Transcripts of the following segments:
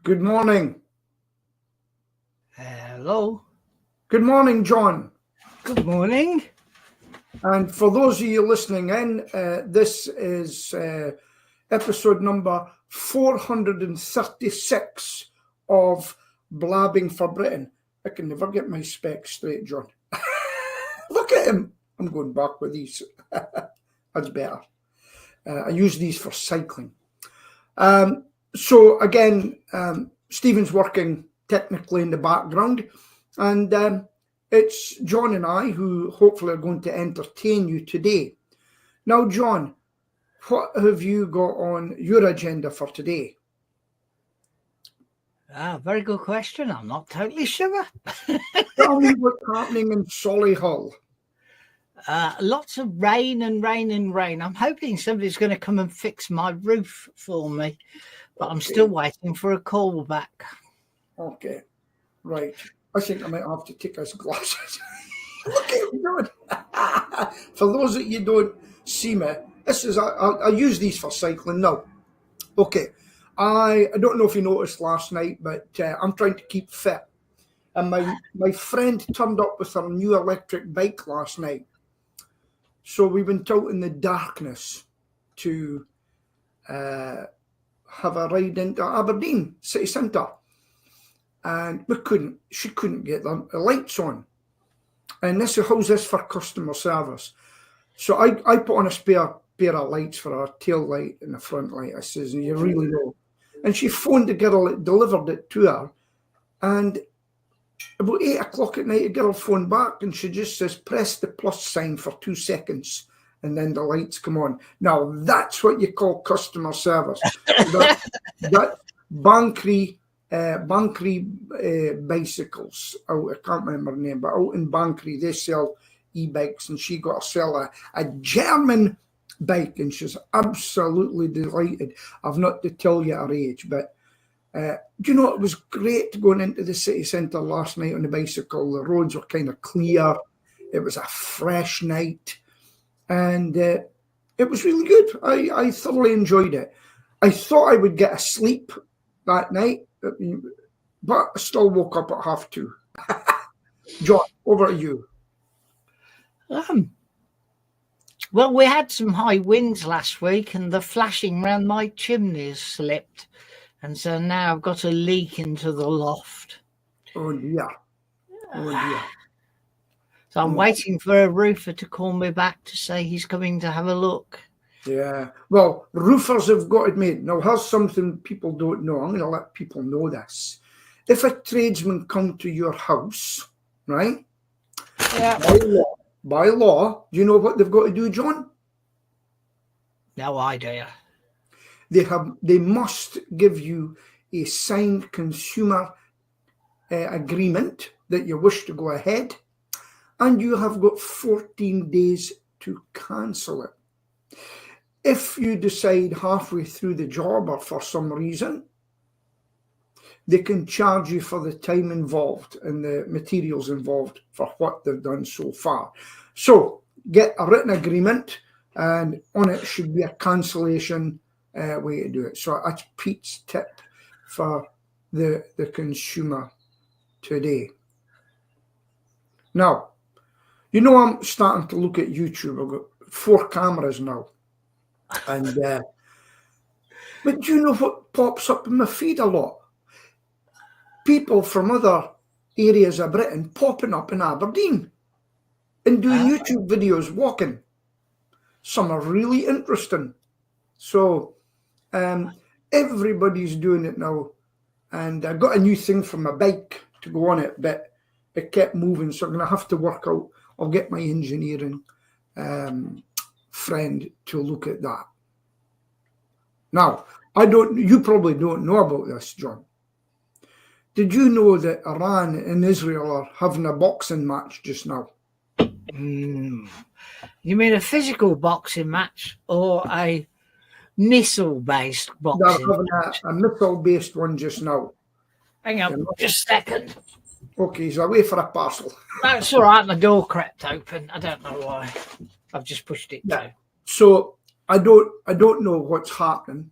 Good morning. Hello. Good morning, John. Good morning. And for those of you listening in, this is episode number 436 of Blabbing for Britain. I can never get my specs straight, John. Look at him. I'm going back with these. That's better. I use these for cycling. So again, Stephen's working technically in the background, and it's John and I who hopefully are going to entertain you today. Now, John, what have you got on your agenda for today? Very good question. I'm not totally sure. Tell me what's happening in Solihull. Lots of rain and rain and rain. I'm hoping somebody's going to come and fix my roof for me, but I'm still waiting for a call back. Okay, right. I think I might have to take his glasses. Look at him. For those that you don't see me, this is I use these for cycling now. Okay, I don't know if you noticed last night, but I'm trying to keep fit. And my friend turned up with her new electric bike last night. So we went out in the darkness to have a ride into Aberdeen city centre. And she couldn't get the lights on. And this is how's this for customer service. So I put on a spare pair of lights for her tail light and the front light. I says, you really know. And she phoned the girl that delivered it to her. And about 8 o'clock at night, the girl phoned back and she just says, press the plus sign for 2 seconds. And then the lights come on. Now, that's what you call customer service. that Bankery bicycles out, I can't remember the name, but out in Bankery they sell e-bikes, and she got to sell a German bike, and she's absolutely delighted. I've not to tell you her age, but do you know, it was great going into the city centre last night on the bicycle. The roads were kind of clear. It was a fresh night, and it was really good. I thoroughly enjoyed it. I thought I would get a sleep that night, but I still woke up at 2:30. John, over to you. Well, we had some high winds last week, and the flashing round my chimneys slipped, and so now I've got a leak into the loft. Oh dear. So I'm waiting for a roofer to call me back to say he's coming to have a look. Yeah, well, roofers have got it made. Now, here's something people don't know. I'm going to let people know this. If a tradesman come to your house, right, by law, do you know what they've got to do, John? No idea. They must give you a signed consumer agreement that you wish to go ahead, and you have got 14 days to cancel it. If you decide halfway through the job or for some reason, they can charge you for the time involved and the materials involved for what they've done so far. So get a written agreement, and on it should be a cancellation way to do it. So that's Pete's tip for the consumer today. Now, you know, I'm starting to look at YouTube. I've got 4 cameras now. And but do you know what pops up in my feed a lot? People from other areas of Britain popping up in Aberdeen and doing YouTube videos walking. Some are really interesting. So everybody's doing it now. And I got a new thing for my bike to go on it, but it kept moving. So I'm going to have to work out. I'll get my engineering friend to look at that. Now, you probably don't know about this, John. Did you know that Iran and Israel are having a boxing match just now? You mean a physical boxing match or a missile-based boxing match? They're having a missile-based one just now. Hang on, just a second. Okay, he's away for a parcel. That's all right, my door crept open. I don't know why. I've just pushed it down. So I don't know what's happening.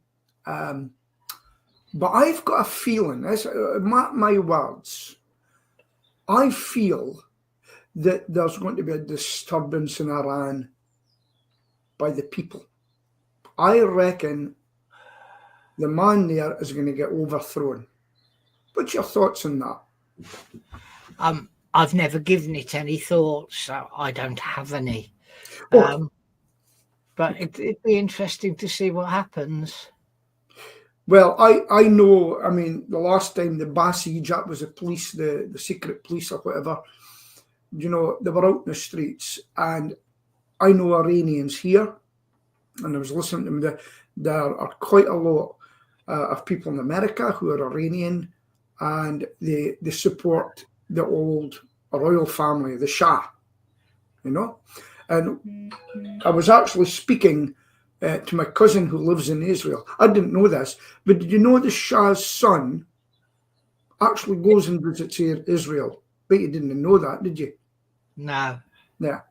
But I've got a feeling, mark my words, I feel that there's going to be a disturbance in Iran by the people. I reckon the man there is going to get overthrown. What's your thoughts on that? I've never given it any thought, so I don't have any. But it'd be interesting to see what happens. Well, I know, I mean, the last time the Basij, that was the police, the secret police or whatever, you know, they were out in the streets, and I know Iranians here, and I was listening to them, there are quite a lot of people in America who are Iranian, and they support the old royal family, the Shah, you know. And I was actually speaking to my cousin who lives in Israel. I didn't know this, but did you know the Shah's son actually goes and visits Israel? Bet you didn't know that, did you? No. Yeah.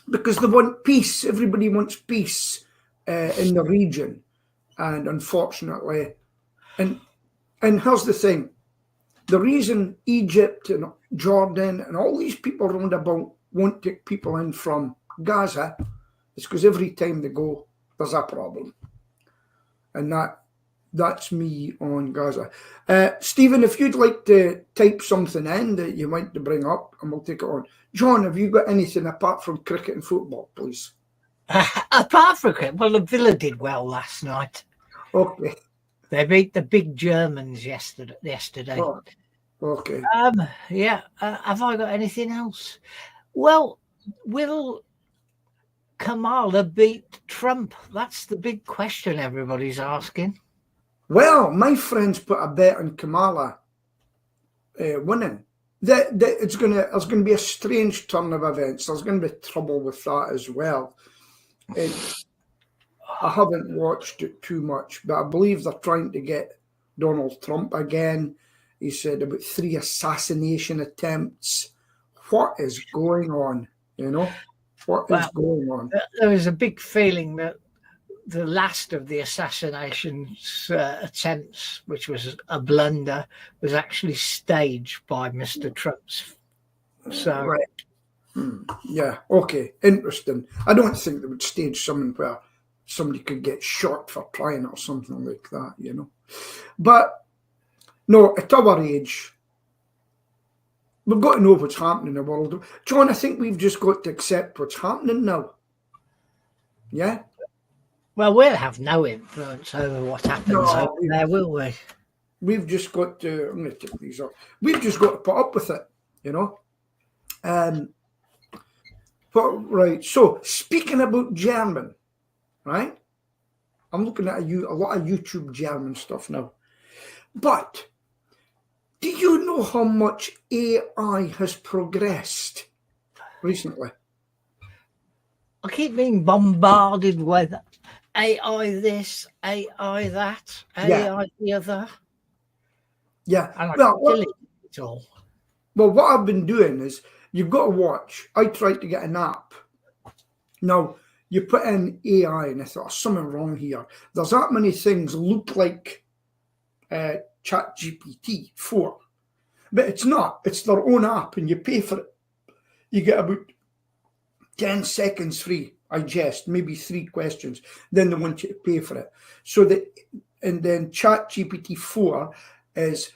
Because they want peace. Everybody wants peace in the region. And unfortunately, and here's the thing. The reason Egypt and Jordan and all these people around about won't take people in from Gaza is because every time they go, there's a problem. And that's me on Gaza. Stephen, if you'd like to type something in that you want to bring up, and we'll take it on. John, have you got anything apart from cricket and football, please? Apart from cricket, well, the Villa did well last night. Okay. They beat the big Germans yesterday. Oh, okay. Yeah. Have I got anything else? Well, will Kamala beat Trump? That's the big question everybody's asking. Well, my friends put a bet on Kamala winning. There's going to be a strange turn of events. There's going to be trouble with that as well. I haven't watched it too much, but I believe they're trying to get Donald Trump again. He said about 3 assassination attempts. What is going on? You know, what is going on? There was a big feeling that the last of the assassination attempts, which was a blunder, was actually staged by Mr. Trump's. So, right. Yeah, okay, interesting. I don't think they would stage something where somebody could get shot for trying or something like that, you know. But no, at our age, we've got to know what's happening in the world. John, I think we've just got to accept what's happening now. Yeah? Well, we'll have no influence over what happens over there, will we? We've just got to, I'm going to take these off. We've just got to put up with it, you know. But right, so speaking about German, right? I'm looking at a lot of YouTube German stuff now. But do you know how much AI has progressed recently? I keep being bombarded with AI this, AI that, AI the other. Yeah. And I delete it all. Well, what I've been doing is you've got to watch. I tried to get an app. Now, you put in AI and I thought, something wrong here. There's that many things look like ChatGPT 4. But it's not. It's their own app and you pay for it. You get about 10 seconds free. I jest, maybe 3 questions. Then they want you to pay for it. So that, and then ChatGPT 4 is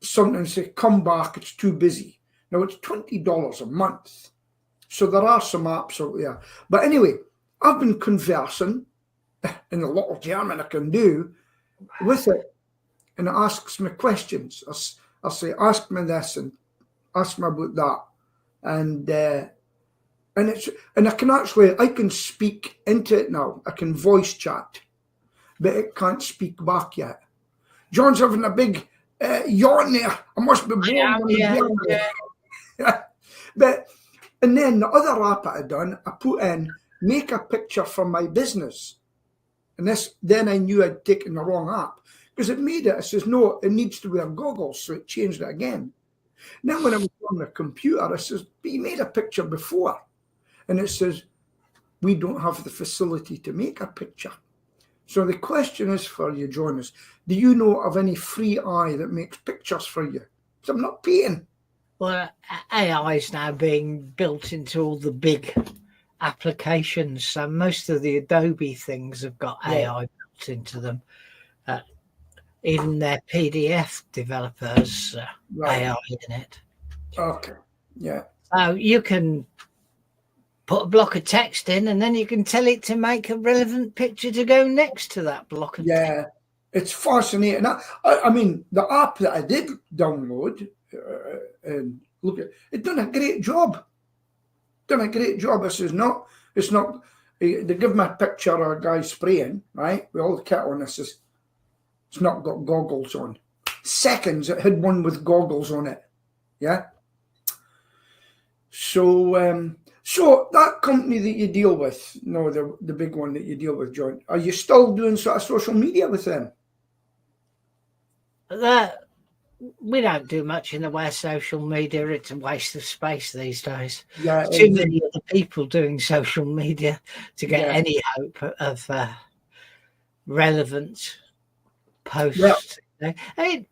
something to say, come back, it's too busy. Now it's $20 a month. So there are some apps out there. But anyway, I've been conversing in a lot of German I can do with it. And it asks me questions. I'll say, ask me this and ask me about that. And I can speak into it now. I can voice chat, but it can't speak back yet. John's having a big yawn there. I must be born. Yeah. But and then the other app I had done, I put in make a picture from my business, and then I knew I'd taken the wrong app because it made it. It says no, it needs to wear goggles, so it changed it again. Then when I was on the computer, it says but you made a picture before. And it says, we don't have the facility to make a picture. So the question is for you, John, is do you know of any free AI that makes pictures for you? So I'm not paying. Well, AI is now being built into all the big applications. So most of the Adobe things have got AI built into them. Even their PDF developers, AI in it. Okay. Yeah. So you can put a block of text in, and then you can tell it to make a relevant picture to go next to that block of text. Yeah. It's fascinating. I mean, the app that I did download and look at it, done a great job. Done a great job. It's not. They give me a picture of a guy spraying, right, with all the kit on. It's not got goggles on. Seconds, it had one with goggles on it. Yeah. So, so that company that you deal with, no, the big one that you deal with, John, are you still doing sort of social media with them? We don't do much in the way of social media. It's a waste of space these days. Yeah, Too many other people doing social media to get any hope of relevant posts. Yeah. I mean,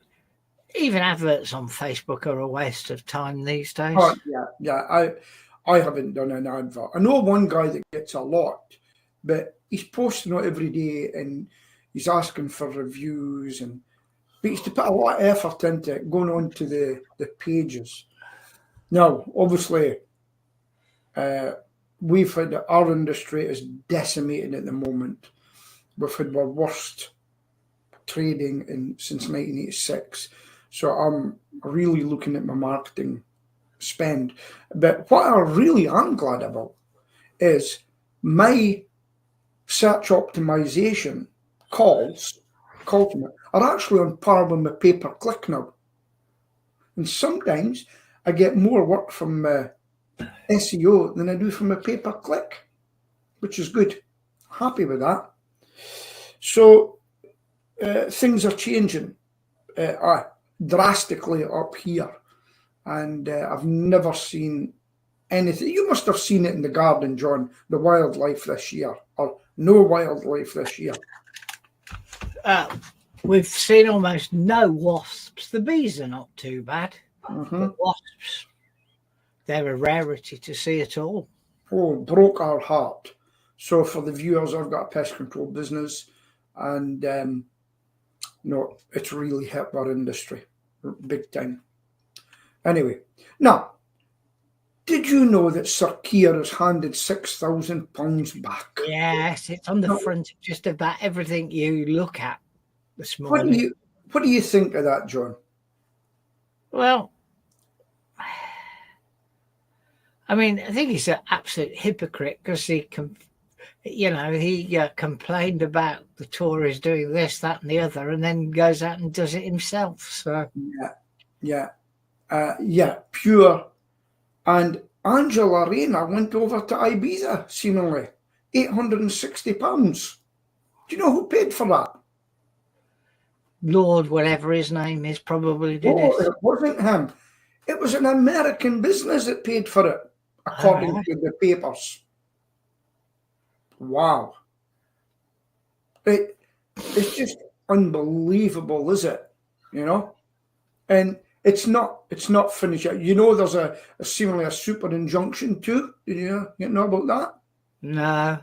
even adverts on Facebook are a waste of time these days. Oh, yeah. I haven't done an advert. I know one guy that gets a lot, but he's posting it every day and he's asking for reviews, but he's to put a lot of effort into it, going on to the pages. Now, obviously, we've had our industry is decimated at the moment. We've had our worst trading since 1986. So I'm really looking at my marketing spend. But what I really am glad about is my search optimization calls are actually on par with my pay-per-click now. And sometimes I get more work from SEO than I do from a pay-per-click, which is good. Happy with that. So things are changing drastically up here. And I've never seen anything. You must have seen it in the garden, John, the wildlife this year, or no wildlife this year. We've seen almost no wasps. The bees are not too bad. But wasps, they're a rarity to see at all. Oh, broke our heart. So for the viewers, I've got a pest control business, and no, it's really helped our industry big time. Anyway, now, did you know that Sir Keir has handed £6,000 back? Yes, it's on the front of just about everything you look at this morning. What do you think of that, John? Well, I mean, I think he's an absolute hypocrite because he complained about the Tories doing this, that, and the other, and then goes out and does it himself. So pure. And Angela Rayner went over to Ibiza, seemingly £860. Do you know who paid for that? Lord, whatever his name is, probably did it. It wasn't him. It was an American business that paid for it, according to the papers. Wow. It's just unbelievable, is it? You know? And it's not finished yet. You know, there's a seemingly a super injunction too. Did you know about that? No.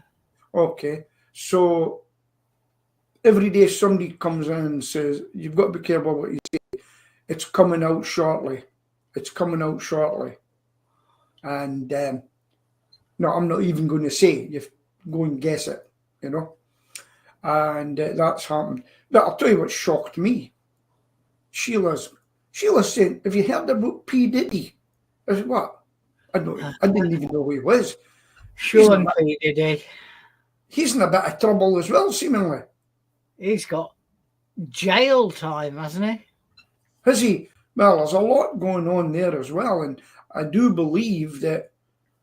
Okay. So every day somebody comes in and says, you've got to be careful what you say. It's coming out shortly. It's coming out shortly. And no, I'm not even going to say. You go and guess it, you know. And that's happened. But I'll tell you what shocked me. Sheila's saying, have you heard about P. Diddy? I said, what? I didn't even know who he was. Sean P. Diddy. He's in a bit of trouble as well, seemingly. He's got jail time, hasn't he? Has he? Well, there's a lot going on there as well. And I do believe that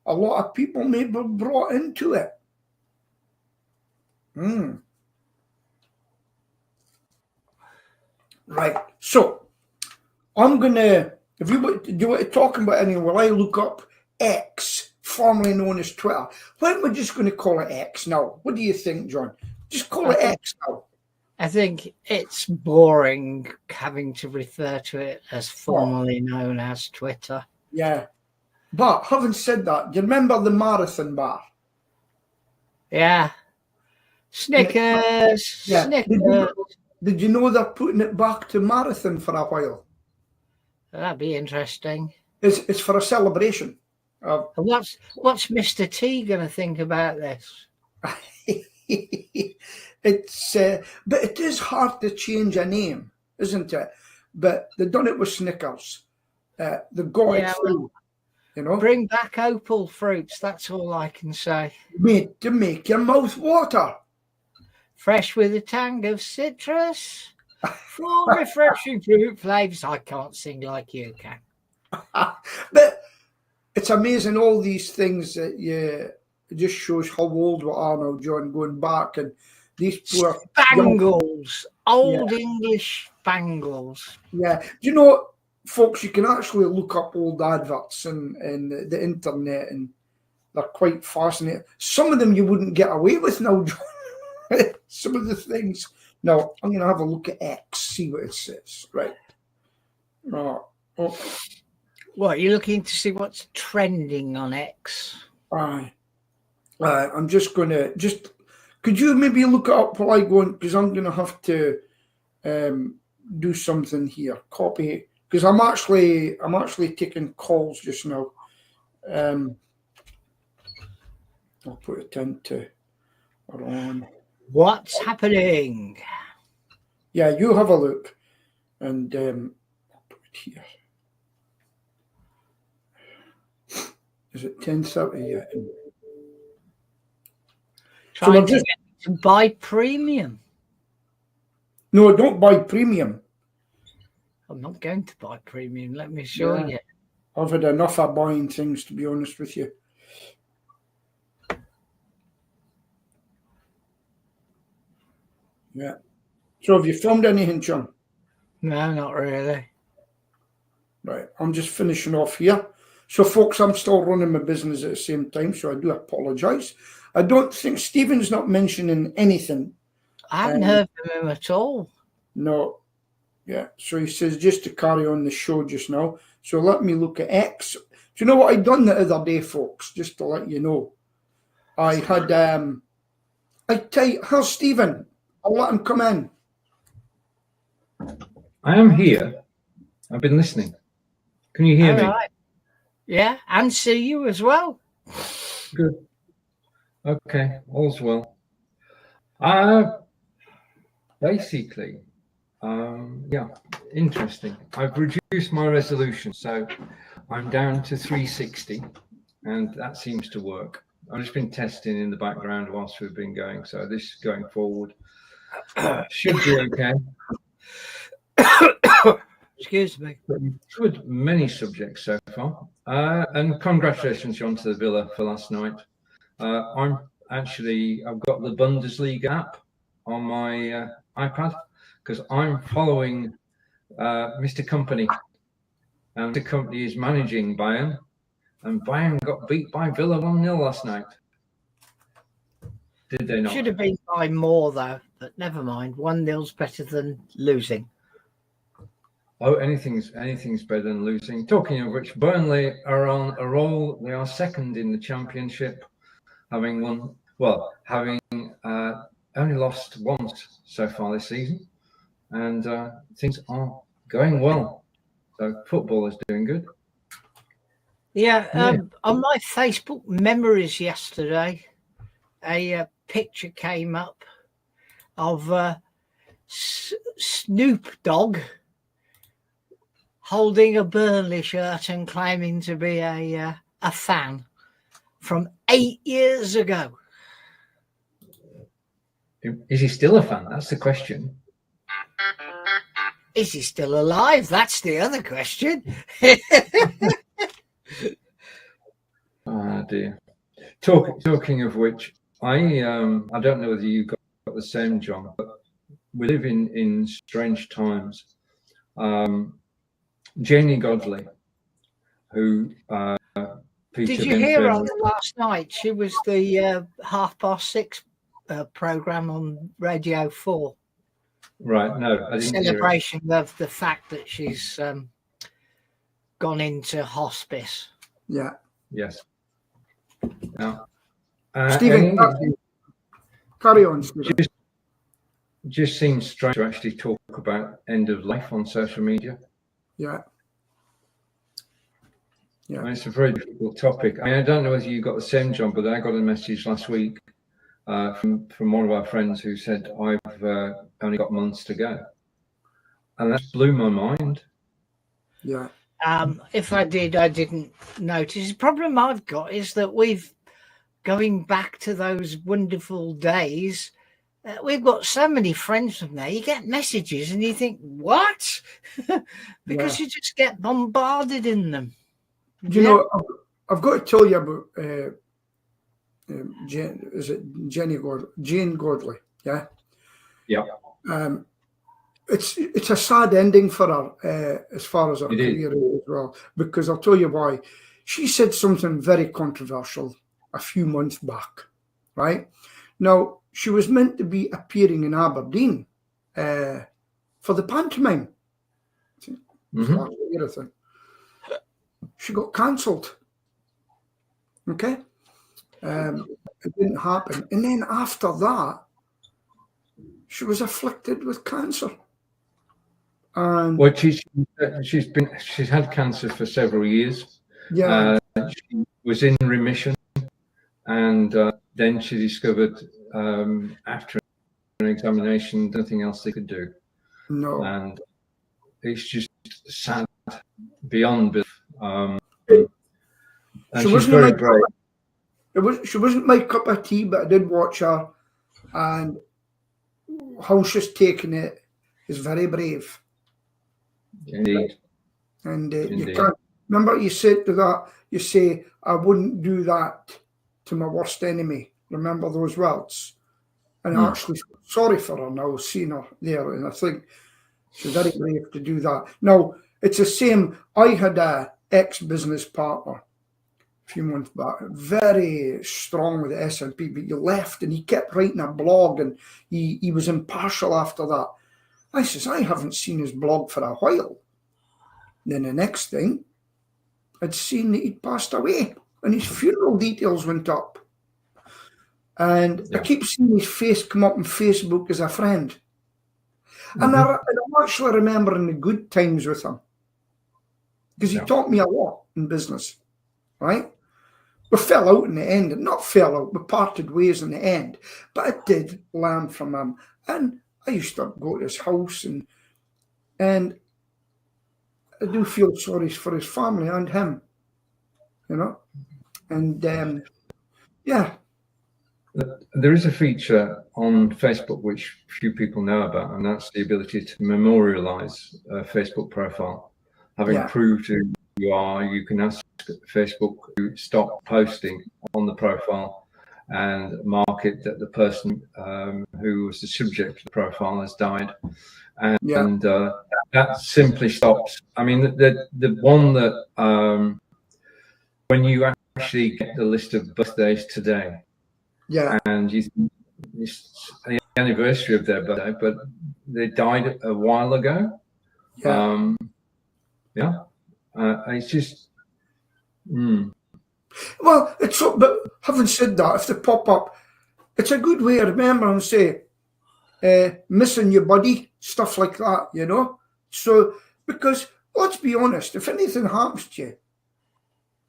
a lot of people may be brought into it. Right. So I'm gonna. Do you want to talk about anything? Will I look up X, formerly known as Twitter? Why am I just going to call it X now? What do you think, John? Just call it X now. I think it's boring having to refer to it as formerly known as Twitter. Yeah. But having said that, do you remember the Marathon bar? Yeah. Snickers. Yeah. Snickers. Did you know they're putting it back to Marathon for a while? That'd be interesting. It's for a celebration. What's Mr. T going to think about this? It's but it is hard to change a name, isn't it? But they've done it with Snickers. They got it through, you know. Bring back opal fruits. That's all I can say. Made to make your mouth water. Fresh with a tang of citrus. Full refreshing fruit flavours. I can't sing like you can. But it's amazing, all these things that it just shows how old we are now, John, going back, and these poor Spangles, old English spangles. Yeah. Do you know, folks, you can actually look up old adverts in the internet, and they're quite fascinating. Some of them you wouldn't get away with now, John. Some of the things. Now, I'm going to have a look at X, see what it says. Right. What, you're looking to see what's trending on X? I'm just going to could you maybe look it up while I go on, because I'm going to have to do something here. Copy, because I'm actually taking calls just now. I'll put it into on. What's happening? Yeah, you have a look, and I'll put it here. Is it 10:30 yet? Trying to get to buy premium. No, don't buy premium. I'm not going to buy premium, let me assure you. I've had enough of buying things, to be honest with you. Yeah. So have you filmed anything, John? No, not really. Right. I'm just finishing off here. So, folks, I'm still running my business at the same time, so I do apologise. I don't think Stephen's not mentioning anything. I haven't heard from him at all. No. Yeah. So he says just to carry on the show just now. So let me look at X. Do you know what I done the other day, folks? Just to let you know. I had how's Stephen? I'll let him come in. I am here. I've been listening. Can you hear me? Right. Yeah, and see you as well. Good. Okay, all's well. Basically, yeah, interesting. I've reduced my resolution, so I'm down to 360, and that seems to work. I've just been testing in the background whilst we've been going, so this going forward should be okay. Excuse me. But you've covered many subjects so far, and congratulations, John, to the Villa for last night. I've got the Bundesliga app on my iPad because I'm following Mr. Company, and Mr. Company is managing Bayern, and Bayern got beat by Villa 1-0 last night. Did they not? Should have been by more though, but never mind. 1-0's better than losing. Oh, anything's better than losing. Talking of which, Burnley are on a roll. They are second in the Championship, having only lost once so far this season, and things are going well. So football is doing good. Yeah. On my Facebook memories yesterday, a picture came up of Snoop Dogg holding a Burnley shirt and claiming to be a fan from 8 years ago. Is he still a fan? That's the question. Is he still alive? That's the other question. Oh dear. Talking of which, I don't know whether you got the same, John, but we live in strange times. Janie Godley, who Peter Did you hear her last night? She was the 6:30 program on Radio 4. Right. No, I didn't hear it. Celebration of the fact that she's gone into hospice. Yeah. Yes. Now, Stephen, carry on, Stephen. Just seems strange to actually talk about end of life on social media. Yeah. Yeah. I mean, it's a very difficult topic. I mean, I don't know whether you got the same, John, but I got a message last week from one of our friends who said, I've only got months to go. And that blew my mind. Yeah. If I didn't notice. The problem I've got is that going back to those wonderful days, we've got so many friends from there. You get messages and you think, what? Because you just get bombarded in them. Do you know, I've got to tell you about Jane Godley, yeah? Yeah. It's a sad ending for her as far as her career is as well, because I'll tell you why. She said something very controversial a few months back, right? Now, she was meant to be appearing in Aberdeen for the pantomime. She got cancelled. Okay? It didn't happen. And then after that, she was afflicted with cancer. And well, she's had cancer for several years. Yeah. She was in remission, and then she discovered after an examination nothing else they could do. No. And it's just sad beyond belief. And she's very brave. She wasn't my cup of tea, but I did watch her, and how she's taken it is very brave. Indeed. And Indeed. you can't remember you said to that. You say, "I wouldn't do that to my worst enemy." Remember those words? And I actually feel sorry for her now, seeing her there, and I think she's very brave to do that. Now it's the same. I had a ex-business partner a few months back, very strong with the SNP, but he left and he kept writing a blog, and he was impartial after that. I says, I haven't seen his blog for a while. Then the next thing, I'd seen that he'd passed away and his funeral details went up. And I keep seeing his face come up on Facebook as a friend. And I'm actually remembering the good times with him, because he taught me a lot in business, right? We fell out in the end, and not fell out, we parted ways in the end, but I did learn from him. And I used to go to his house, and I do feel sorry for his family and him, you know. And there is a feature on Facebook which few people know about, and that's the ability to memorialize a Facebook profile. Having proved who you are, you can ask Facebook to stop posting on the profile and mark it that the person who was the subject of the profile has died. And that simply stops. I mean, the one that when you actually get the list of birthdays today, and you think it's the anniversary of their birthday, but they died a while ago. It's just. Well, it's so, but having said that, if they pop up, it's a good way to remember and say, missing your buddy, stuff like that, you know. So, because let's be honest, if anything happens to you,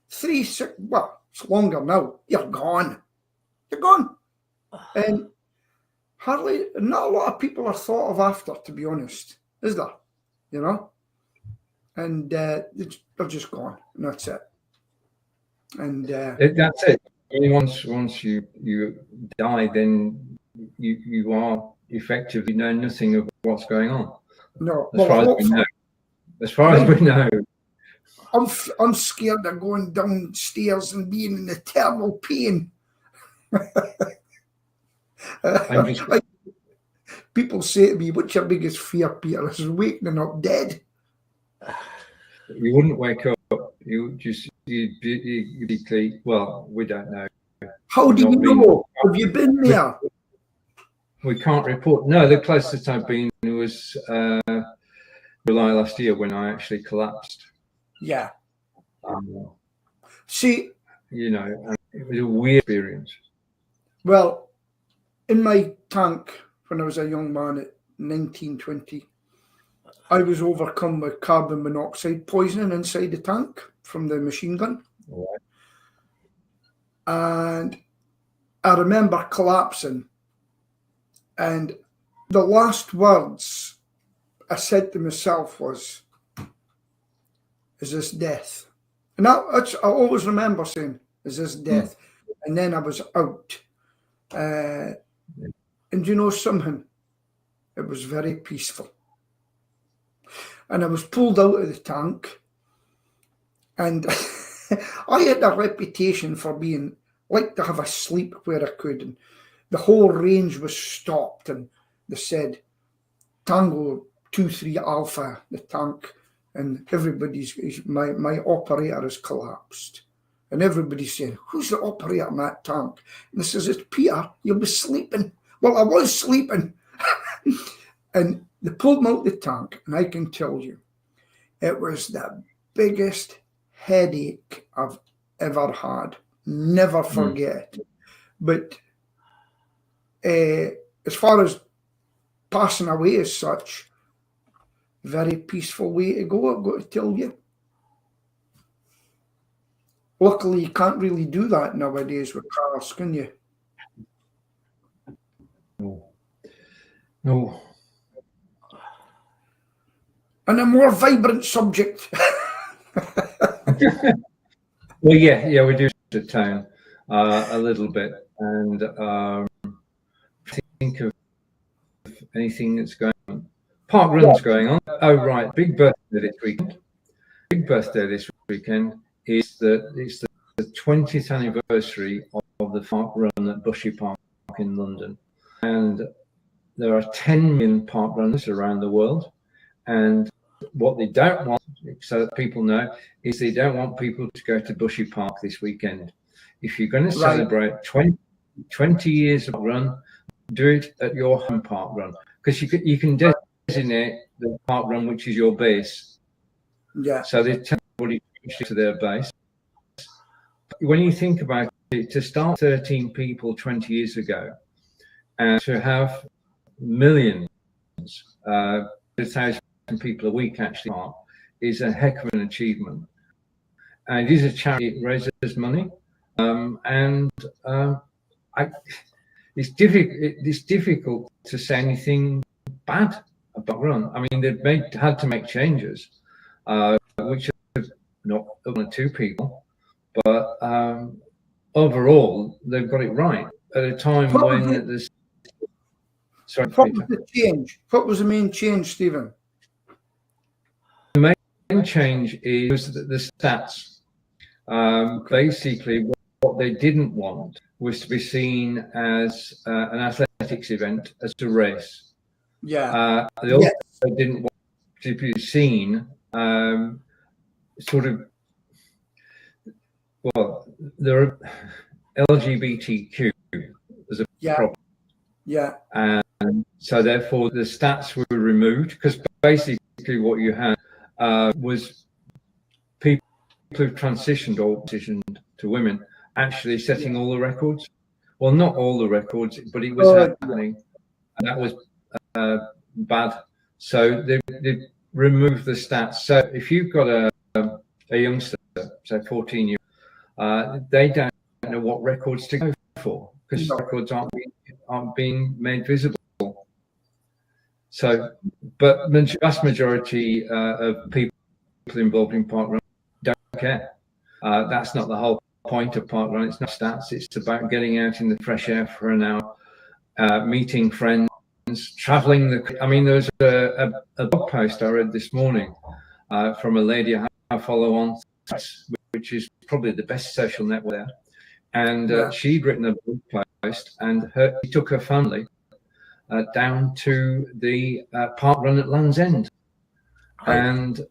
3, 6, well, it's longer now, you're gone. You're gone. And not a lot of people are thought of after, to be honest, is there? You know? And they're just gone, and that's it. And that's it. I mean, once you die, then you are effectively know nothing of what's going on. No, as far as we know. I'm scared of going downstairs and being in eternal pain. People say to me, "What's your biggest fear, Peter?" I says, waking up dead. You wouldn't wake up. You'd be well, we don't know. How do you know? Have you been there? We can't report. No, the closest I've been was July last year when I actually collapsed. Yeah. See, you know, and it was a weird experience. Well, in my tank when I was a young man at 1920, I was overcome with carbon monoxide poisoning inside the tank from the machine gun. Right. And I remember collapsing. And the last words I said to myself was, is this death? And I always remember saying, is this death? And then I was out. And you know something? It was very peaceful. And I was pulled out of the tank. And I had a reputation for being like to have a sleep where I could. And the whole range was stopped. And they said, Tango 23 Alpha, the tank. And my operator has collapsed. And everybody's saying, who's the operator in that tank? And I says, it's Peter, you'll be sleeping. Well, I was sleeping. And they pulled me out the tank, and I can tell you, it was the biggest headache I've ever had. Never forget. But as far as passing away as such, very peaceful way to go, I've got to tell you. Luckily, you can't really do that nowadays with cars, can you? No. And a more vibrant subject. Well, yeah, we do the town a little bit, and think of anything that's going on. Park run's going on. Oh, right, big birthday this weekend. Big birthday this weekend is the 20th anniversary of the park run at Bushy Park in London, and there are 10 million park runners around the world, and what they don't want, so that people know, is they don't want people to go to Bushy Park this weekend. If you're going to celebrate 20 years of run, do it at your home park run, because you can designate the park run which is your base. Yeah. So they tell everybody to their base. When you think about it, to start 13 people 20 years ago, and to have millions, 1,000 people a week actually is a heck of an achievement. And it is a charity, it raises money, it's difficult to say anything bad about run. I mean, they've had to make changes, which are not one or two people, but overall they've got it right at a time when there's. Sorry, what was the change? What was the main change, Stephen? The main change is the stats. Basically, what they didn't want was to be seen as an athletics event, as a race. Yeah. They also didn't want to be seen sort of, well, there are LGBTQ as a problem. Yeah. And so therefore the stats were removed, because basically what you had was people who transitioned to women actually setting all the records. Well, not all the records, but it was happening, and that was bad. So they removed the stats. So if you've got a youngster, say 14 years old, they don't know what records to go for, because records aren't being made visible. So, but the vast majority of people involved in parkrun don't care. That's not the whole point of parkrun. It's not stats. It's about getting out in the fresh air for an hour, meeting friends, traveling. I mean, there was a blog post I read this morning from a lady I follow on, which is probably the best social network there. And she'd written a blog post, and she took her family down to the park run at Land's End. And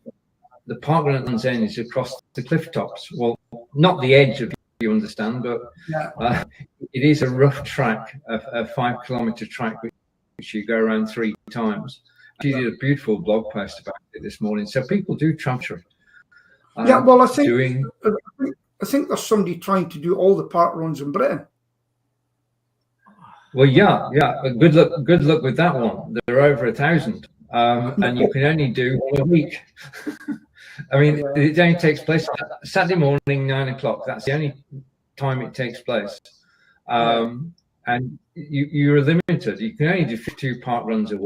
the park run at Land's End is across the cliff tops. Well, not the edge of, you understand, but it is a rough track, a 5 kilometre track, which which you go around 3 times. She did a beautiful blog post about it this morning. So people do transfer. Yeah, well, I think there's somebody trying to do all the park runs in Britain. Well, yeah. But good luck with that one. There are over 1,000, and you can only do one a week. I mean, it only takes place Saturday morning, 9 o'clock. That's the only time it takes place. And you're limited. You can only do 52 park runs a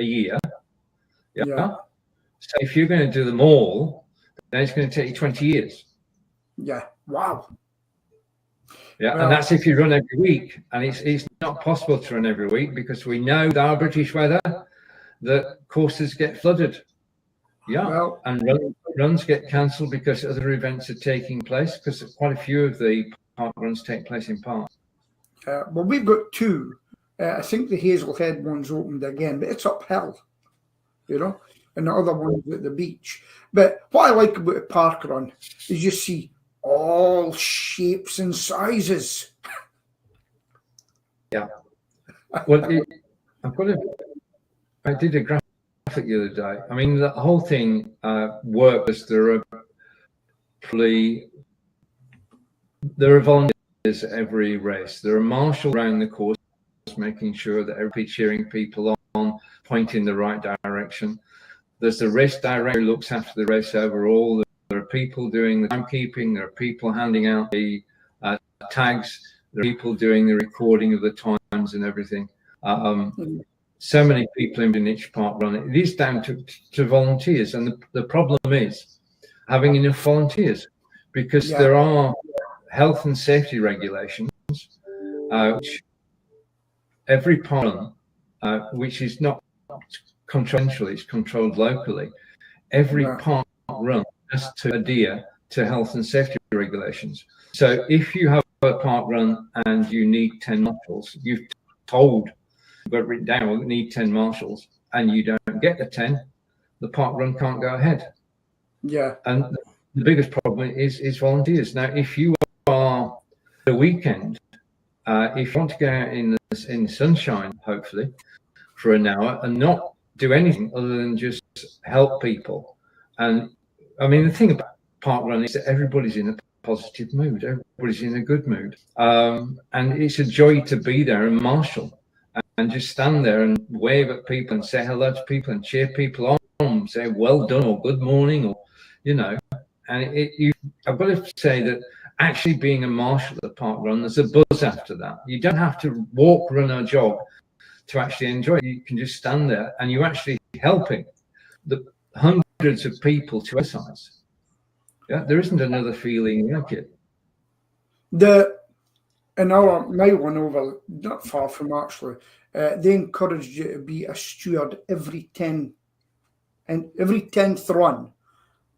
year. Yeah. So if you're going to do them all, then it's going to take you 20 years. Yeah. Wow. Yeah, and that's if you run every week, and it's not possible to run every week because we know with our British weather that courses get flooded. Yeah, and runs get cancelled because other events are taking place, because quite a few of the park runs take place in parks. Well, we've got 2. I think the Hazelhead one's opened again, but it's uphill, and the other one's at the beach. But what I like about a park run is you see all shapes and sizes. Yeah. Well, I did a graphic the other day. I mean, the whole thing works. There are volunteers at every race. There are marshals around the course making sure that everybody's cheering people on, pointing the right direction. There's the race director who looks after the race overall. There are people doing the timekeeping. There are people handing out the tags. There are people doing the recording of the times and everything. So many people in each park run. It is down to volunteers, and the problem is having enough volunteers, because there are health and safety regulations, which every park run, which is not controlled, it's controlled locally. Every park run has to adhere to health and safety regulations. So if you have a park run and you need 10 marshals, you've got it written down, we need 10 marshals, and you don't get the 10, the park run can't go ahead. Yeah. And the biggest problem is volunteers. Now, if you are the weekend, if you want to go out in the sunshine, hopefully, for an hour and not do anything other than just help people. And I mean, the thing about park run is that everybody's in a positive mood. Everybody's in a good mood. And it's a joy to be there and marshal and just stand there and wave at people and say hello to people and cheer people on, say well done or good morning, or, and I've got to say that actually being a marshal at the park run, there's a buzz after that. You don't have to walk, run or jog to actually enjoy it. You can just stand there and you're actually helping the hundreds of people to exercise. Yeah, there isn't another feeling like it. My one over, not far from actually, they encouraged you to be a steward every 10th run.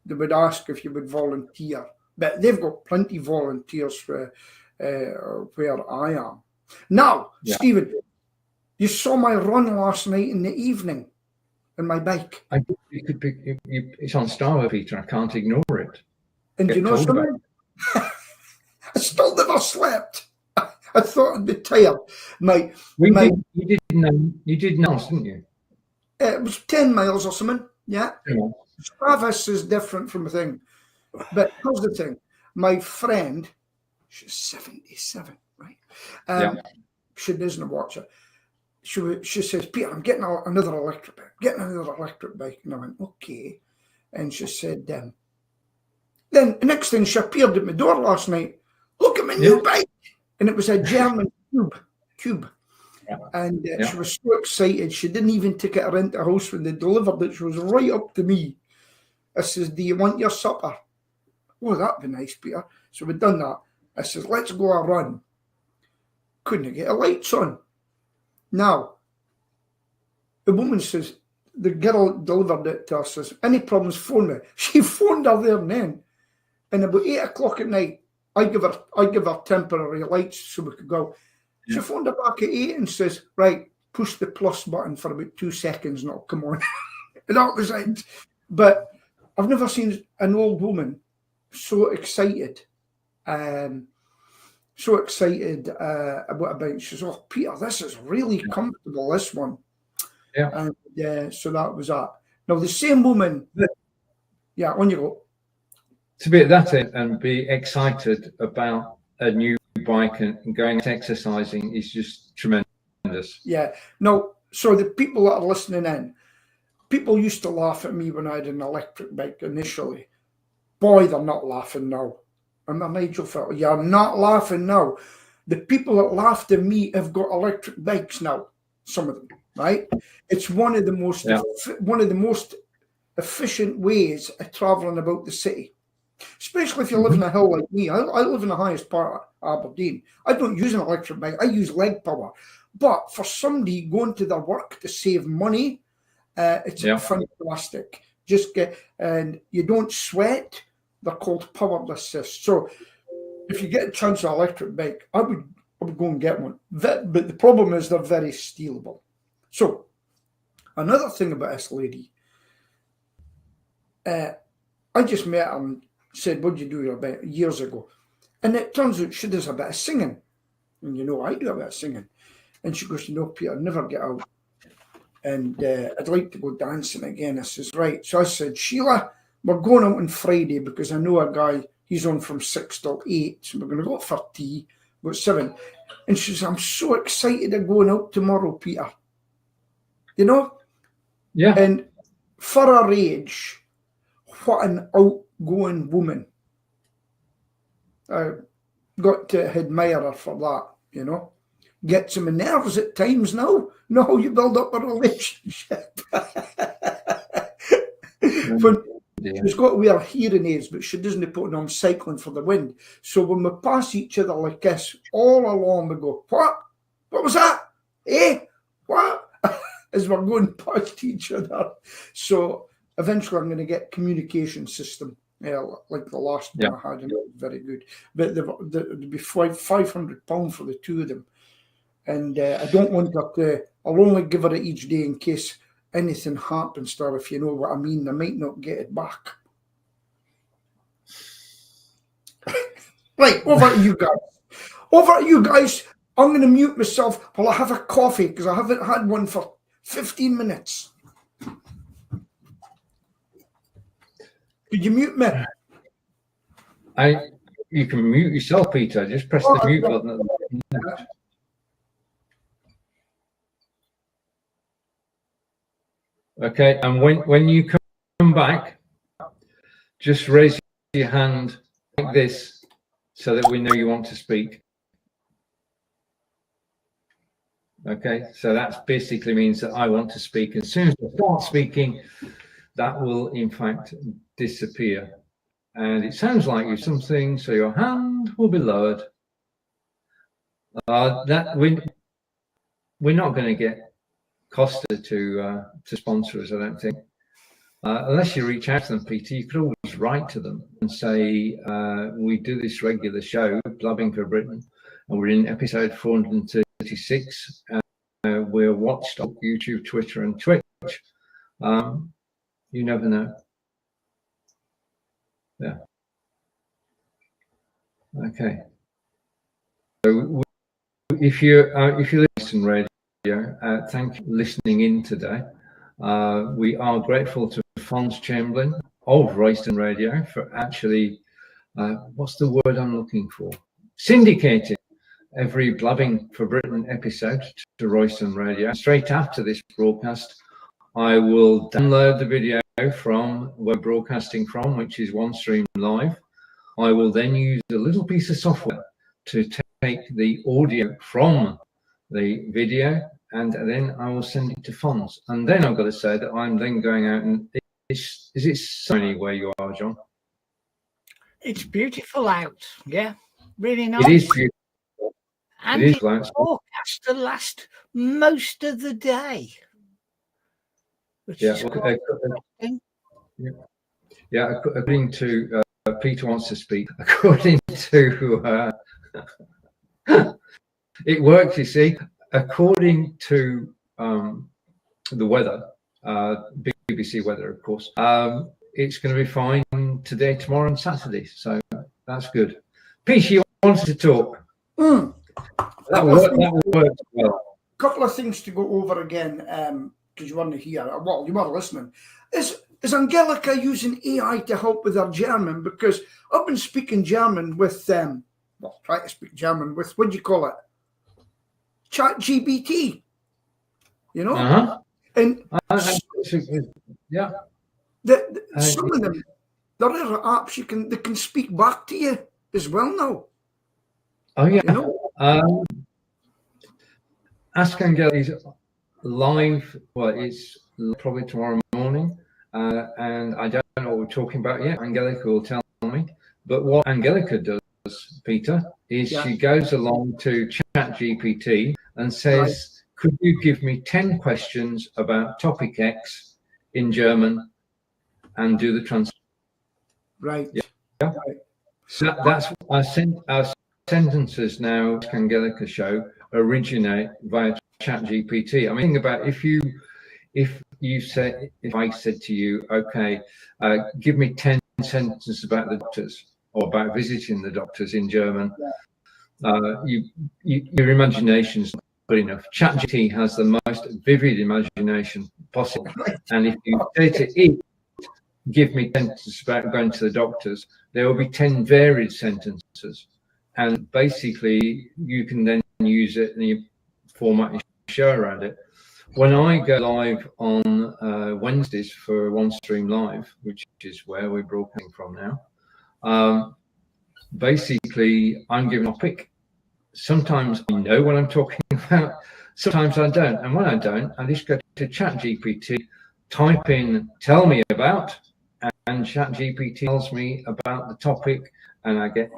They would ask if you would volunteer, but they've got plenty of volunteers for where I am. Now, Stephen, you saw my run last night in the evening on my bike. It's on Strava, Peter. I can't ignore it. And do you know something? I still never slept. I thought I'd be tired. You did know, didn't you? It was 10 miles or something. Yeah. Strava is different from a thing. But here's the thing. My friend, she's 77, right? She doesn't watch it. She says, Peter, I'm getting another electric bike. And I went, okay. And she said, then the next thing, she appeared at my door last night. Look at my new bike. And it was a German cube. Yeah. And she was so excited. She didn't even take it around the house when they delivered it. She was right up to me. I says, do you want your supper? Oh, that'd be nice, Peter. So we'd done that. I says, let's go a run. Couldn't get the lights on. Now, the woman says, the girl delivered it to her, says, any problems, phone me. She phoned her there and then. And about 8 o'clock at night, I give her temporary lights so we could go. Yeah. She phoned her back at 8 and says, right, push the plus button for about 2 seconds and it'll come on. And that was it. But I've never seen an old woman so excited. About a bike. She says, oh, Peter, this is really comfortable, this one. Yeah. And so that was that. Now, the same woman, yeah, on you go. To be at that end and be excited about a new bike and going out exercising is just tremendous. Yeah. Now, so the people that are listening in, people used to laugh at me when I had an electric bike initially. Boy, they're not laughing now. I'm a Nigel fellow. You're not laughing now. The people that laughed at me have got electric bikes now. Some of them, right? It's one of the most efficient ways of traveling about the city, especially if you live in a hill like me. I live in the highest part of Aberdeen. I don't use an electric bike. I use leg power. But for somebody going to their work to save money, it's fantastic. Just get, and you don't sweat. They're called power assist. So if you get a chance of an electric bike, I would go and get one. But the problem is they're very stealable. So another thing about this lady, I just met her and said, "What do you do?" About years ago, and it turns out she does a bit of singing, and you know I do a bit of singing. And she goes, "You know, Peter, never get out, and I'd like to go dancing again." I says, "Right." So I said, "Sheila, we're going out on Friday because I know a guy. He's on from 6 till 8, so we're going to go for tea. About 7." And she says, "I'm so excited of going out tomorrow, Peter." You know? Yeah. And for her age, what an outgoing woman. I got to admire her for that, you know. Gets him nerves at times now. No, you build up a relationship. When she's got to wear hearing aids, but she doesn't put them on cycling for the wind. So when we pass each other like this, all along we go, "What? What was that? Eh? What?" As we're going past each other. So eventually I'm going to get communication system, like the last one I had, and it was very good. But there'd be £500 for the two of them. And I don't want her to, I'll only give her it each day in case anything happens to her, if you know what I mean. I might not get it back. Right, over to you guys. Over to you guys. I'm going to mute myself while I have a coffee because I haven't had one for 15 minutes. Could you mute me? You can mute yourself, Peter. Just press the mute button. Okay, and when you come back, just raise your hand like this so that we know you want to speak. Okay, so that basically means that I want to speak. As soon as I start speaking, that will in fact disappear. And it sounds like you something, so your hand will be lowered. We're not going to get Costa to sponsor us, I don't think. Unless you reach out to them, Peter, you could always write to them and say, we do this regular show, Blabbing for Britain, and we're in episode 436. We're watched on YouTube, Twitter, and Twitch. You never know. Yeah. Okay. So if you listen radio, thank you for listening in today. We are grateful to Fons Chamberlain of Royston Radio for actually, what's the word I'm looking for? Syndicating every Blabbing for Britain episode to Royston Radio. Straight after this broadcast, I will download the video from where we're broadcasting from, which is OneStream Live. I will then use a little piece of software to take the audio from the video, and then I will send it to Fons. And then I've got to say that I'm then going out and is it sunny where you are, John? It's beautiful out. Yeah, really nice. It is beautiful. And it's forecast to last most of the day. Yeah. According to Peter wants to speak. According to it works, you see. According to the weather, BBC weather, of course, it's going to be fine today, tomorrow, and Saturday. So that's good. Peter, you wanted to talk. That worked well. Couple of things to go over again. because you weren't here. Well, you were listening. Is Angelica using AI to help with her German? Because I've been speaking German with try to speak German with, what do you call it? ChatGPT. You know? Uh-huh. And yeah. Some of them, there are apps they can speak back to you as well now. Oh yeah. You know? Ask Angelica is live. Well, it's probably tomorrow morning, and I don't know what we're talking about yet. Angelica will tell me. But what Angelica does, Peter, is she goes along to ChatGPT and says, "Could you give me 10 questions about topic X in German and do the translation?" Right. Yeah. Right. So that's our sentences now. Angelica show originate via ChatGPT. I mean, think about if I said to you, okay, give me 10 sentences about the doctors or about visiting the doctors in German. Your imagination's not good enough. ChatGPT has the most vivid imagination possible, and if you say to it, give me 10 sentences about going to the doctors, there will be 10 varied sentences, and basically you can then use it and you format your show around it. When I go live on Wednesdays for OneStream Live, which is where we're broadcasting from now, basically I'm given a topic. Sometimes I know what I'm talking about, sometimes I don't. And when I don't, I just go to ChatGPT, type in, tell me about, and ChatGPT tells me about the topic, and I get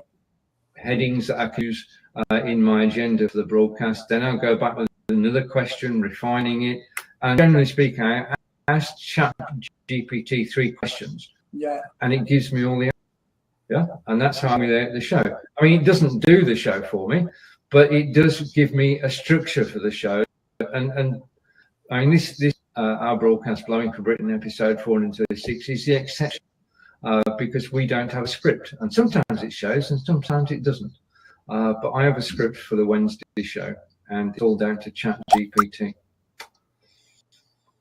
headings that I can use in my agenda for the broadcast. Then I'll go back with another question, refining it. And generally speaking, I ask ChatGPT 3 questions. Yeah. And it gives me all the answers. Yeah. And that's how I make the show. I mean, it doesn't do the show for me, but it does give me a structure for the show. And I mean, this our broadcast, Blabbing for Britain, episode 436, is the exception. Because we don't have a script, and sometimes it shows and sometimes it doesn't. But I have a script for the Wednesday show, and it's all down to ChatGPT.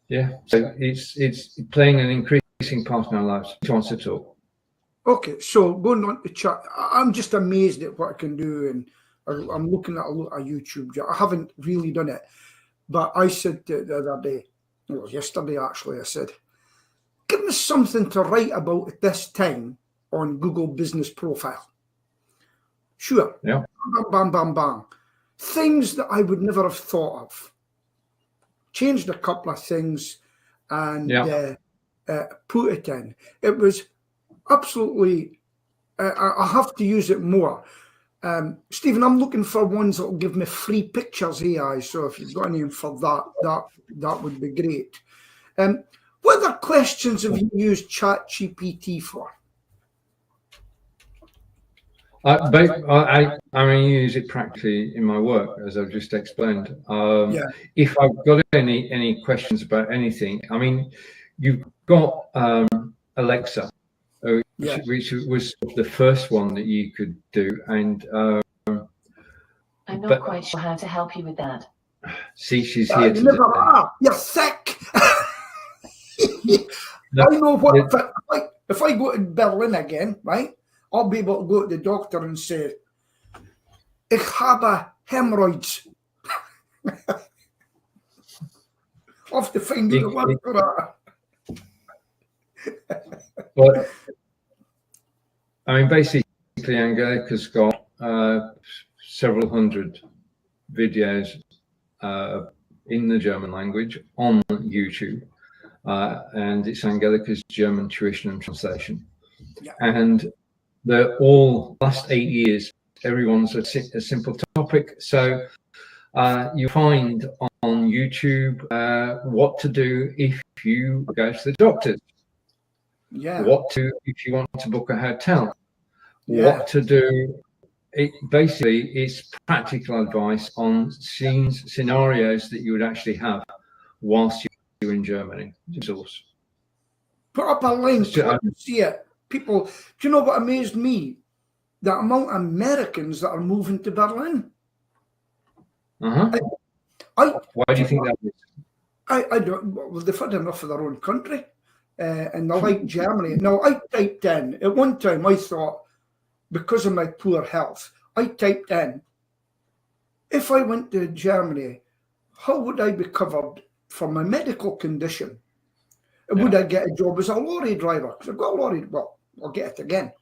Yeah, so it's playing an increasing part in our lives. Who wants to talk? Okay, so going on to chat, I'm just amazed at what I can do, and I'm looking at a lot of YouTube. I haven't really done it, but I said the other day, well, yesterday actually, I said, give me something to write about at this time on Google Business Profile. Sure. Yeah. Bam, bam, bam, bam. Things that I would never have thought of. Changed a couple of things and put it in. It was absolutely, I have to use it more. Stephen, I'm looking for ones that will give me free pictures AI. So if you've got any for that would be great. What other questions have you used ChatGPT for? I use it practically in my work, as I've just explained. If I've got any questions about anything, I mean, you've got Alexa, which was the first one that you could do, and I'm not quite sure how to help you with that. See, she's here today. You're sick. I know what. If I go to Berlin again, right, I'll be able to go to the doctor and say, "Ich habe hemorrhoids." I'll have to find out the word for that. But I mean, basically, Angelica's got several hundred videos in the German language on YouTube. And it's Angelica's German tuition and translation. Yeah. And they're all last 8 years, everyone's a simple topic. So you find on YouTube what to do if you go to the doctors. Yeah. What to if you want to book a hotel. Yeah. What to do. It's practical advice on scenarios that you would actually have whilst you're in Germany. Resource. Put up a link. Let me see it. People, do you know what amazed me? The amount of Americans that are moving to Berlin. Why do you think that is? I don't. Well, they've had enough of their own country, and they like Germany. Now, I typed in at one time. I thought, because of my poor health, I typed in, if I went to Germany, how would I be covered for my medical condition? Would I get a job as a lorry driver? Because I've got a lorry. Well, I'll get it again.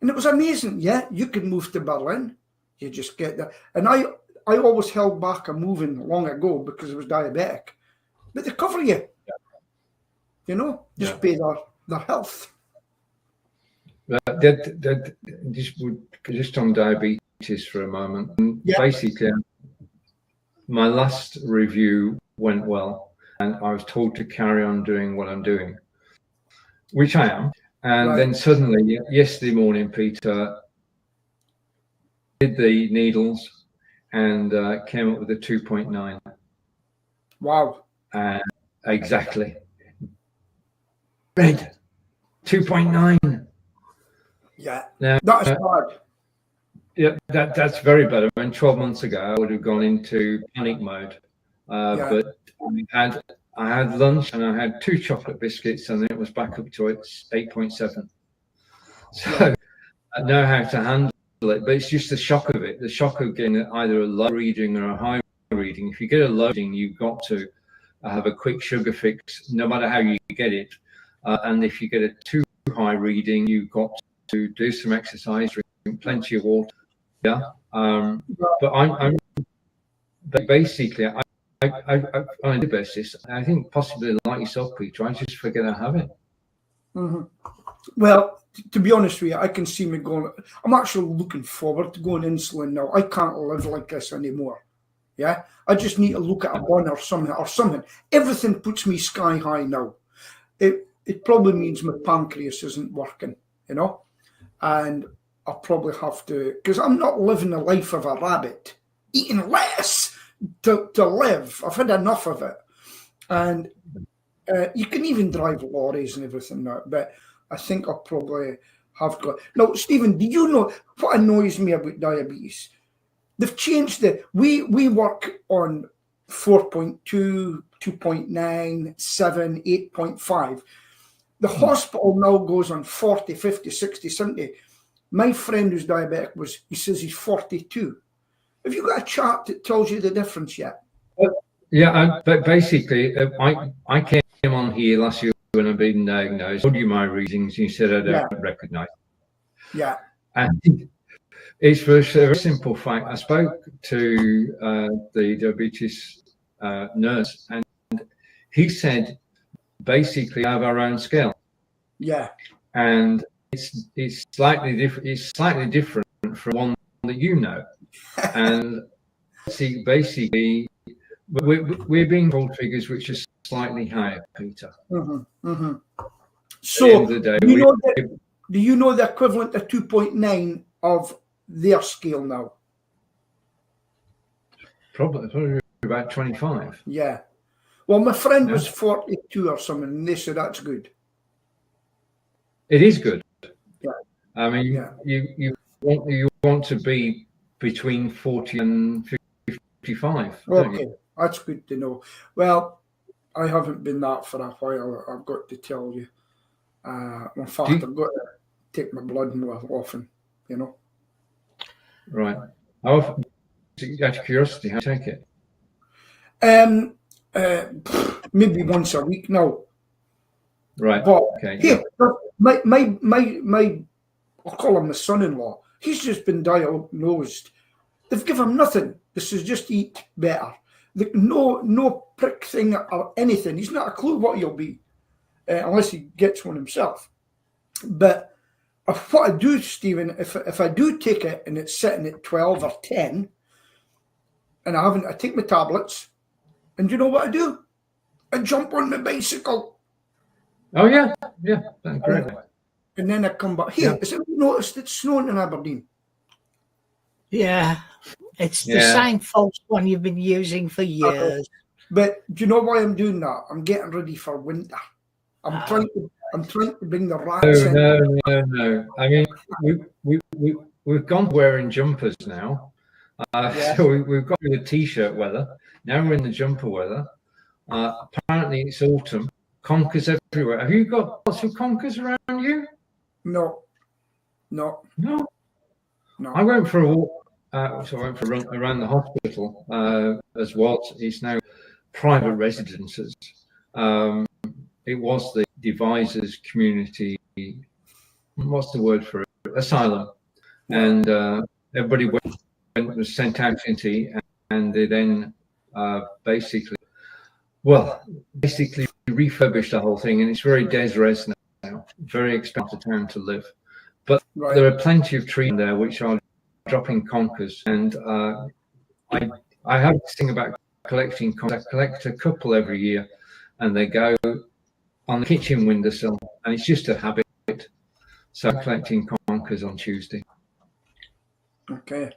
And it was amazing. Yeah, you can move to Berlin. You just get there. And I always held back on moving long ago because I was diabetic. But they cover you. You know, just pay their health. Just on diabetes for a moment. Basically, my last review went well, and I was told to carry on doing what I'm doing, which I am. And then suddenly, yesterday morning, Peter did the needles and came up with a 2.9. Wow. Exactly. Red. 2.9. Yeah. Now, that is bad. Yeah, that's very bad. I mean, 12 months ago, I would have gone into panic mode. But I had lunch and I had 2 chocolate biscuits, and then it was back up to its 8.7. So I know how to handle it, but it's just the shock of it. The shock of getting either a low reading or a high reading. If you get a low reading, you've got to have a quick sugar fix, no matter how you get it. And if you get a too high reading, you've got to do some exercise, drink plenty of water. Yeah. But I'm basically, I on a daily basis, I think possibly like yourself, Peter, I just forget I have it. Mm-hmm. Well, to be honest with you, I can see me going. I'm actually looking forward to going insulin now. I can't live like this anymore. Yeah, I just need to look at a bun or something. Everything puts me sky high now. It probably means my pancreas isn't working, you know, and I'll probably have to, because I'm not living the life of a rabbit, eating less to live. I've had enough of it. And you can even drive lorries and everything now, but I think I'll probably have to. Now, Stephen, do you know what annoys me about diabetes? They've changed it. We work on 4.2, 2.9, 7, 8.5. The hospital now goes on 40, 50, 60, 70. My friend who's diabetic he says he's 42. Have you got a chart that tells you the difference yet? Yeah, but basically, I came on here last year when I've been diagnosed. I told you my readings. You said I don't recognise. Yeah. And it's for a very simple fact. I spoke to the diabetes nurse, and he said, basically, we have our own scale. Yeah. And it's slightly different. It's slightly different from one that you know. And basically, we're being told figures which are slightly higher, Peter. Mm-hmm, mm-hmm. So, the day, do you know the equivalent of 2.9 of their scale now? Probably about 25. Yeah. Well, my friend was 42 or something, and they said that's good. It is good. Yeah. I mean, you want to be between 40 and 55. Okay, that's good to know. Well, I haven't been that for a while, I've got to tell you. In fact, I've got to take my blood more often, you know. Right. How often, out of curiosity, how do you take it? Maybe once a week now. Right. But okay. Here, my I'll call him my son-in-law. He's just been diagnosed. They've given him nothing. This is just eat better. No prick thing or anything. He's not a clue what he'll be, unless he gets one himself. But what I do, Stephen, if I do take it and it's sitting at 12 or 10, and I take my tablets, and you know what I do? I jump on my bicycle. Oh yeah, that's great. And then I come back. Here, has anyone noticed it's snowing in Aberdeen? Yeah, it's the same false one you've been using for years. But do you know why I'm doing that? I'm getting ready for winter. I'm trying to bring the rats in. No. I mean, we've gone wearing jumpers now. So we've got the t-shirt weather. Now we're in the jumper weather. Apparently it's autumn. Conkers everywhere. Have you got lots of conkers around you? No. No. No. I went for a walk. So I went for a run around the hospital as what is now private residences. It was the devisers community. What's the word for it? Asylum. And everybody was sent out into, and they then basically refurbished the whole thing, and it's very des-res now, very expensive town to live. But there are plenty of trees there which are dropping conkers, and I have this thing about collecting conkers. I collect a couple every year, and they go on the kitchen windowsill, and it's just a habit. So I'm collecting conkers on Tuesday. Okay.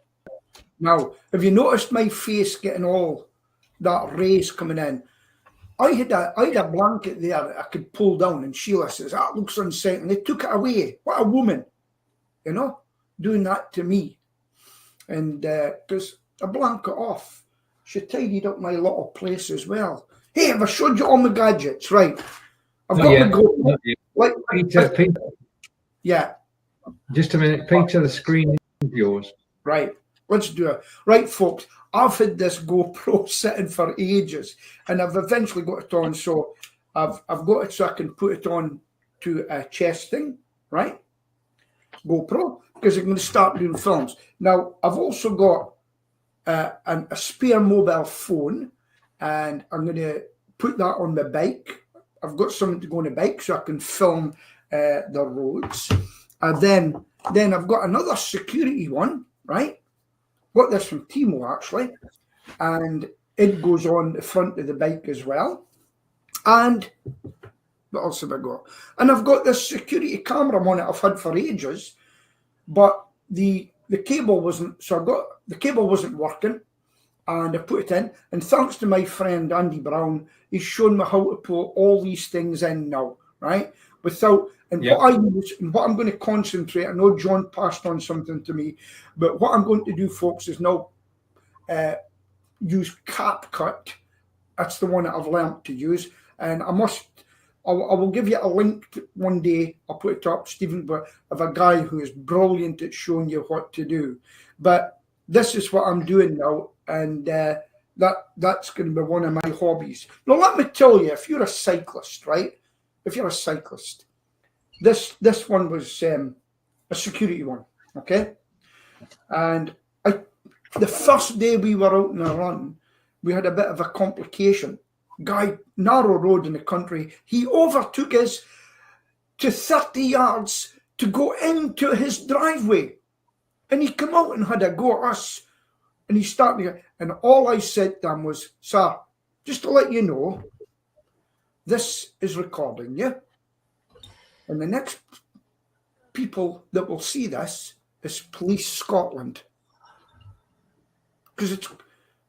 Now, have you noticed my face getting all that rays coming in? I had a blanket there that I could pull down, and Sheila says, that looks unsettling. They took it away. What a woman, you know, doing that to me. And because I blanket off, she tidied up my little place as well. Hey, have I showed you all my gadgets? Right. I've got my go. Like, Peter. Yeah. Just a minute, Peter, the screen is yours. Right. Let's do it. Right, folks, I've had this GoPro sitting for ages, and I've eventually got it on. So I've got it so I can put it on to a chest thing, right? GoPro, because I'm going to start doing films. Now, I've also got a spare mobile phone, and I'm going to put that on my bike. I've got something to go on the bike so I can film the roads. And then I've got another security one, right? Got this from Timo, actually. And it goes on the front of the bike as well. And what else have I got? And I've got this security camera on it I've had for ages, but the cable wasn't, so the cable wasn't working, and I put it in. And thanks to my friend Andy Brown, he's shown me how to put all these things in now, right? Without, and what I use, and what I'm going to concentrate, I know John passed on something to me, but what I'm going to do, folks, is now use CapCut. That's the one that I've learned to use, and I will give you a link one day. I'll put it up, Stephen, but of a guy who is brilliant at showing you what to do. But this is what I'm doing now, and that's going to be one of my hobbies. Now, let me tell you, if you're a cyclist, right? If you're a cyclist, this one was a security one, okay? And the first day we were out on a run, we had a bit of a complication. Guy, narrow road in the country, he overtook us to 30 yards to go into his driveway. And he came out and had a go at us. And he started, and all I said to him was, sir, just to let you know, this is recording, yeah? And the next people that will see this is Police Scotland. Because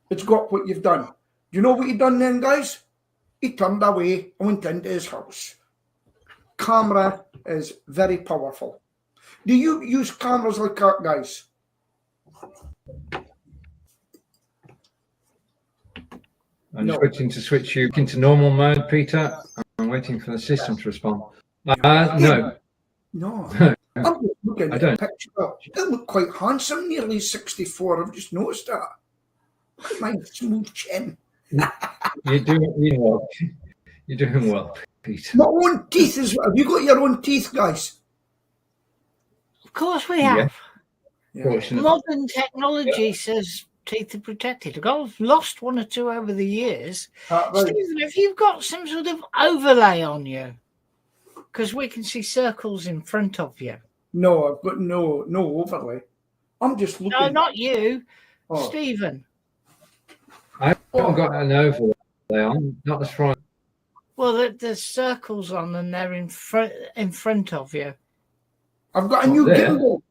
it's got what you've done. Do you know what he done then, guys? He turned away and went into his house. Camera is very powerful. Do you use cameras like that, guys? I'm just waiting to switch you into normal mode, Peter. I'm waiting for the system to respond. No. No. I'm looking at a picture. You look quite handsome, nearly 64. I've just noticed that. My smooth chin. You're doing well. You're doing well, Peter. My own teeth as well. Have you got your own teeth, guys? Of course we have. Yeah. Modern technology says teeth are protected. I've lost one or two over the years. Right. Stephen, have you got some sort of overlay on you? Because we can see circles in front of you. No, I've got no overlay. I'm just looking. No, not you, Stephen. I haven't got an overlay on, not as far. Well, there's circles on and they're in front of you. I've got a new gimbal.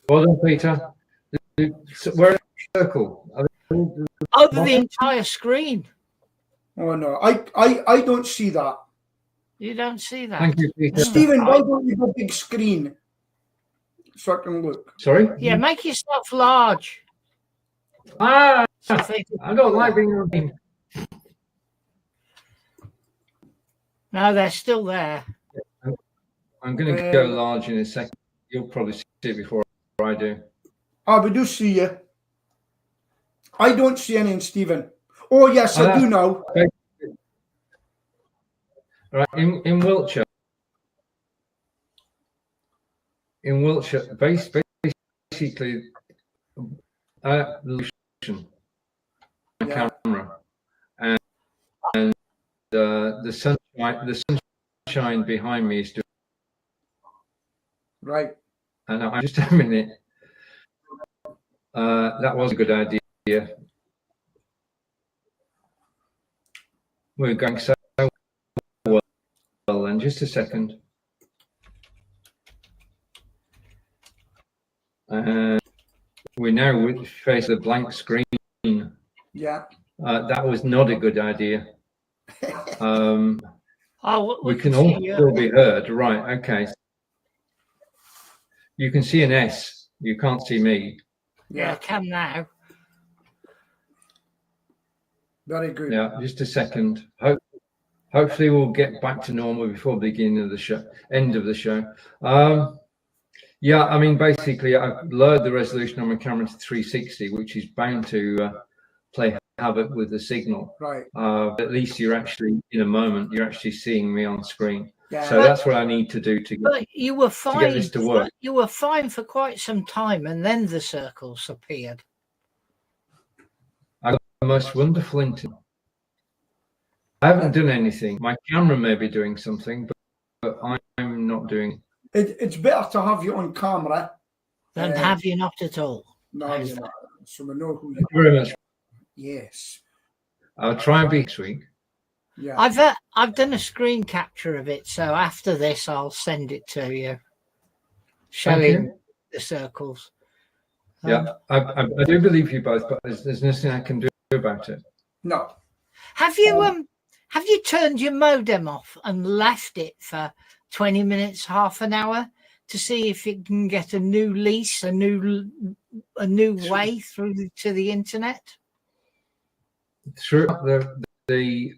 Well done, Peter. Where is the circle? Over the entire screen. Oh no, I don't see that. You don't see that. Thank you, Peter. Stephen, why don't you go big screen so I can look? Sorry? Yeah, make yourself large. Ah, So they- I don't like being green. No, they're still there. I'm going to go large in a second. You'll probably see it before I do. We do see you. I don't see any in Stephen. Oh, yes, I do now. Right, in Wiltshire. In Wiltshire, basically, camera, and the sunshine behind me is doing right. And I just a minute. That was a good idea. We're going so well. Then just a second. We now face a blank screen. Yeah. That was not a good idea. We can all still be heard. Right, okay. You can see an S. You can't see me. Yeah, I can now. Very good. Yeah, just a second. Hopefully we'll get back to normal before the beginning of the show, end of the show. Yeah, I mean, basically, I've lowered the resolution on my camera to 360, which is bound to play havoc with the signal. Right. At least you're actually, in a moment, you're actually seeing me on screen. Yeah. So that's what I need to do to get, you were fine, to get this to work. You were fine for quite some time, and then the circles appeared. I got the most wonderful internet. I haven't done anything. My camera may be doing something, but I'm not doing. It's better to have you on camera than have you not at all. No, you're not. So we know who you are. Thank you very much. Yes. I'll try and be next week. Yeah. I've done a screen capture of it, so after this I'll send it to you, showing the circles. Yeah, I do believe you both, but there's nothing I can do about it. No. Have you turned your modem off and left it for 20 minutes, half an hour, to see if it can get a new lease, a new way through to the internet? Throughout the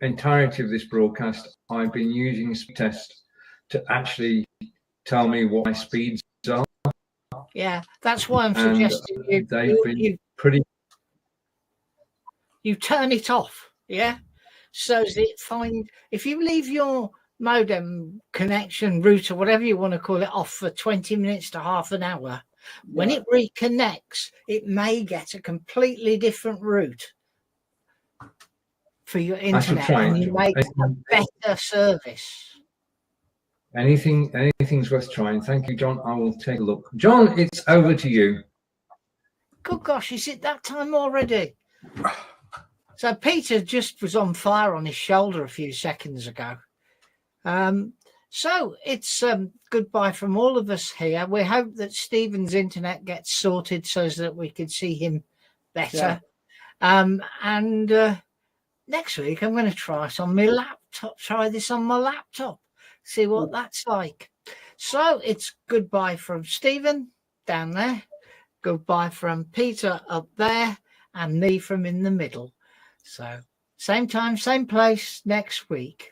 entirety of this broadcast, I've been using test to actually tell me what my speeds are. Yeah, that's why I'm suggesting you turn it off. Yeah, so that if you leave your modem connection router, whatever you want to call it, off for 20 minutes to half an hour, when it reconnects, it may get a completely different route for your internet, and you make a better service. Anything's worth trying. Thank you, John. I will take a look. John, it's over to you. Good gosh, is it that time already? So Peter just was on fire on his shoulder a few seconds ago. So it's goodbye from all of us here. We hope that Stephen's internet gets sorted so that we can see him better. Yeah. Next week I'm going to try this on my laptop. See what that's like. So it's goodbye from Stephen down there, goodbye from Peter up there, and me from in the middle. So same time, same place next week.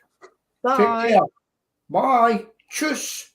Bye. Take care. Bye. Tschüss.